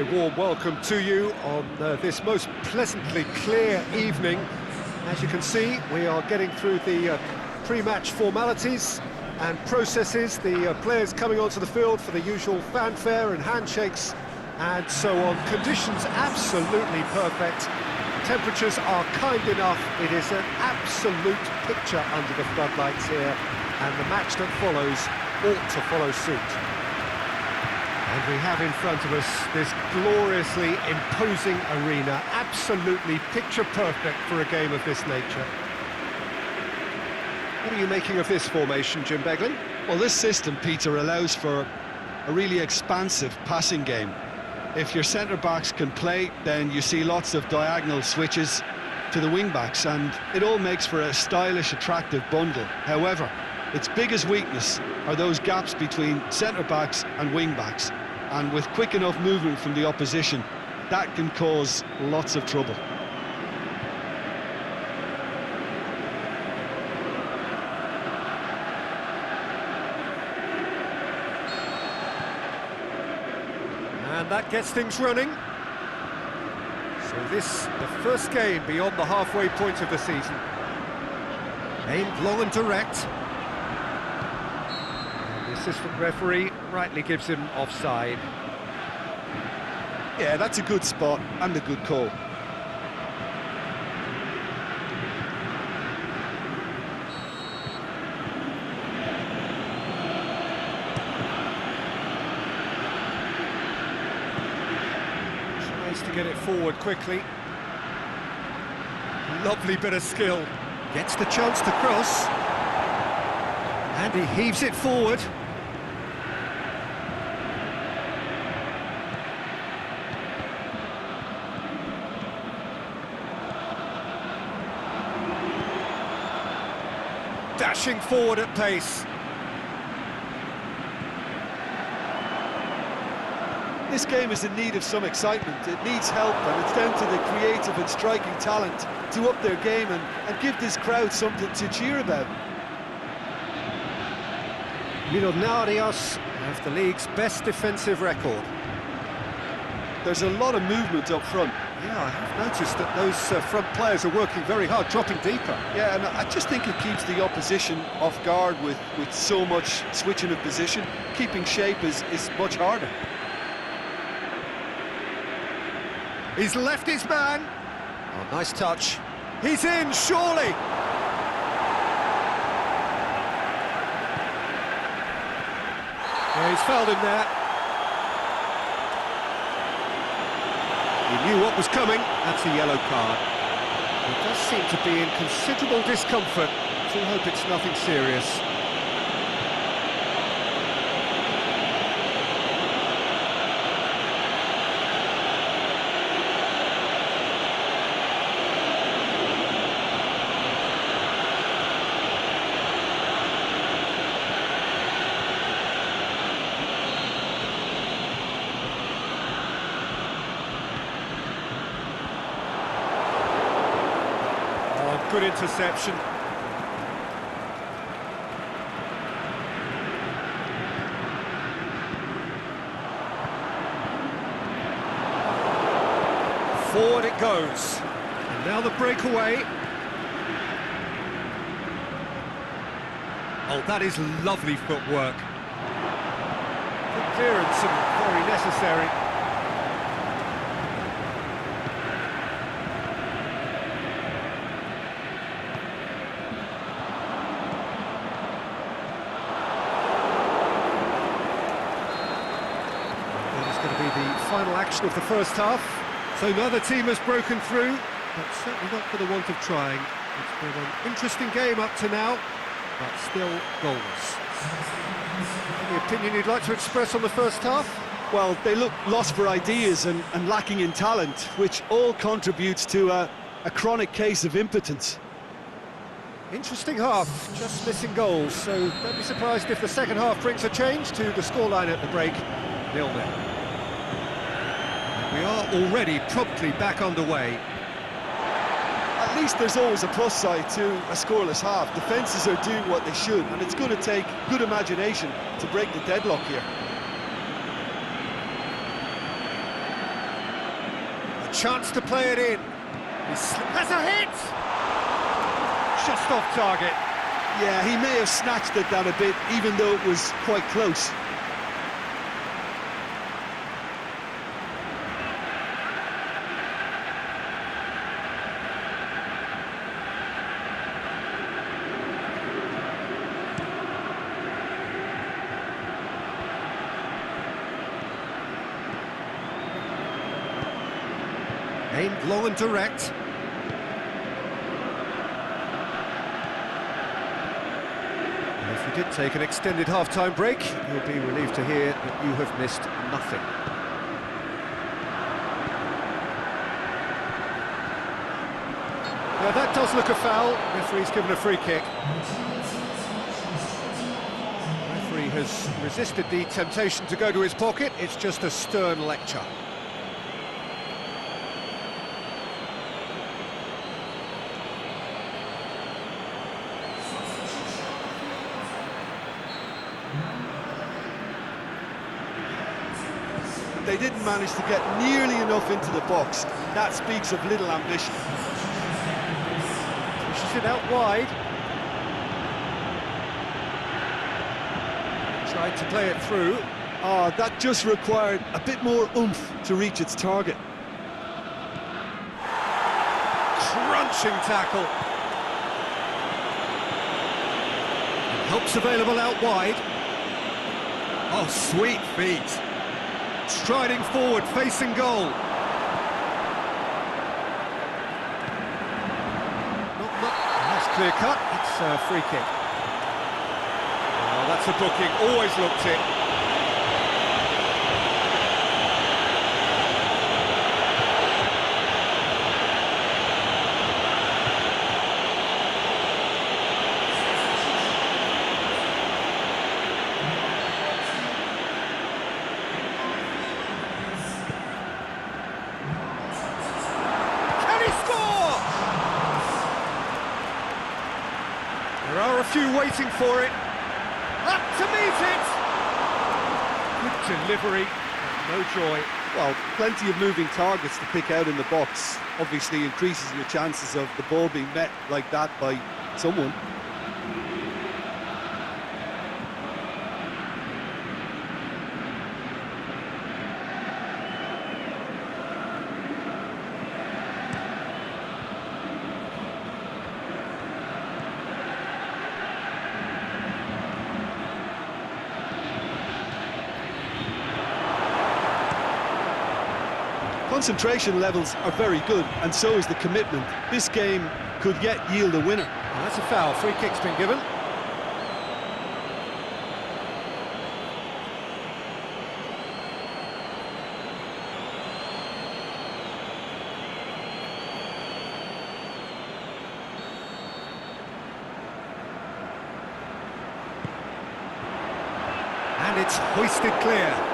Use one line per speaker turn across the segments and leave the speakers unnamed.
very warm welcome to you on this most pleasantly clear evening. As you can see, we are getting through the pre-match formalities and processes, the players coming onto the field for the usual fanfare and handshakes and so on. Conditions absolutely perfect. Temperatures are kind enough. It is an absolute picture under the floodlights here, and the match that follows ought to follow suit. And we have in front of us this gloriously imposing arena, absolutely picture perfect for a game of this nature. What are you making of this formation, Jim Beglin?
Well, this system, Peter, allows for a really expansive passing game. If your centre-backs can play, then you see lots of diagonal switches to the wing-backs, and it all makes for a stylish, attractive bundle. However, its biggest weakness are those gaps between centre-backs and wing-backs. And with quick enough movement from the opposition, that can cause lots of trouble.
And that gets things running. So this, the first game beyond the halfway point of the season. Aimed long and direct. And the assistant referee rightly gives him offside.
Yeah, that's a good spot and a good call.
Tries to get it forward quickly. Lovely bit of skill. Gets the chance to cross. And he heaves it forward. Dashing forward at pace.
This game is in need of some excitement. It needs help, and it's down to the creative and striking talent to up their game and give this crowd something to cheer about.
Millonarios have the league's best defensive record.
There's a lot of movement up front.
Yeah, I have noticed that those front players are working very hard, dropping deeper.
Yeah, and I just think it keeps the opposition off guard with so much switching of position. Keeping shape is much harder.
He's left his man. Oh, nice touch. He's in, surely. Yeah, he's fouled him there. He knew what was coming. That's a yellow card. He does seem to be in considerable discomfort. So I hope it's nothing serious. Good interception. Forward it goes. And now the breakaway. Oh, that is lovely footwork. Good clearance and very necessary. Final action of the first half, so neither team has broken through, but certainly not for the want of trying. It's been an interesting game up to now, but still goalless. Any opinion you'd like to express on the first half?
Well, they look lost for ideas and lacking in talent, which all contributes to a chronic case of impotence.
Interesting half, just missing goals, so don't be surprised if the second half brings a change to the scoreline at the break, 0-0. We are already promptly back underway.
At least there's always a plus side to a scoreless half. Defences are doing what they should, and it's going to take good imagination to break the deadlock here.
chance to play it in. Has a hit! Just off target.
Yeah, he may have snatched at that a bit, even though it was quite close.
Aimed long and direct. And if you did take an extended half-time break, you'll be relieved to hear that you have missed nothing. Now that does look a foul. Referee's given a free kick. Referee has resisted the temptation to go to his pocket. It's just a stern lecture.
They didn't manage to get nearly enough into the box. That speaks of little ambition.
Pushes it out wide. Tried to play it through.
Oh, that just required a bit more oomph to reach its target.
Crunching tackle. Help's available out wide. Oh, sweet feet. Striding forward, facing goal. That's clear cut. It's a free kick. Oh, that's a booking. Always looked it. There are a few waiting for it. Up to meet it! Good delivery, no joy.
Well, plenty of moving targets to pick out in the box. Obviously increases your chances of the ball being met like that by someone. Concentration levels are very good, and so is the commitment. This game could yet yield a winner.
Well, that's a foul. Free kick's been given. And it's hoisted clear.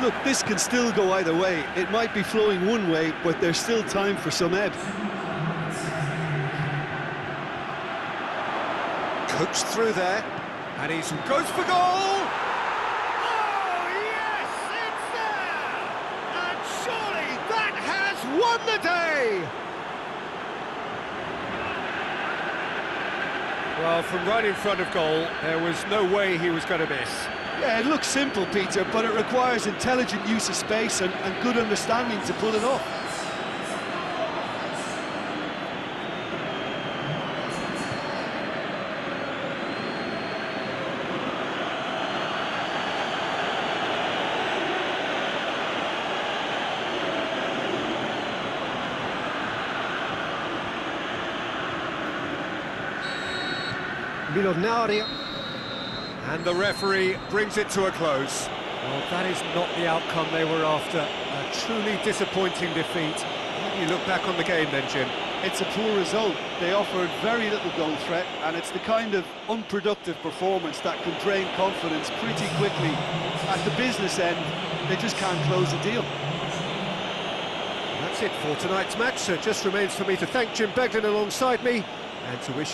Look, this can still go either way. It might be flowing one way, but there's still time for some ebb.
Coached through there, and he goes for goal! Oh, yes, it's there! And surely that has won the day! Well, from right in front of goal, there was no way he was going to miss.
Yeah, it looks simple, Peter, but it requires intelligent use of space and good understanding to pull it off.
Millonarios. And the referee brings it to a close. Well, that is not the outcome they were after. A truly disappointing defeat. How do you look back on the game then, Jim?
It's a poor result. They offered very little goal threat, and it's the kind of unproductive performance that can drain confidence pretty quickly. At the business end, they just can't close a deal.
That's it for tonight's match, so it just remains for me to thank Jim Beglin alongside me, and to wish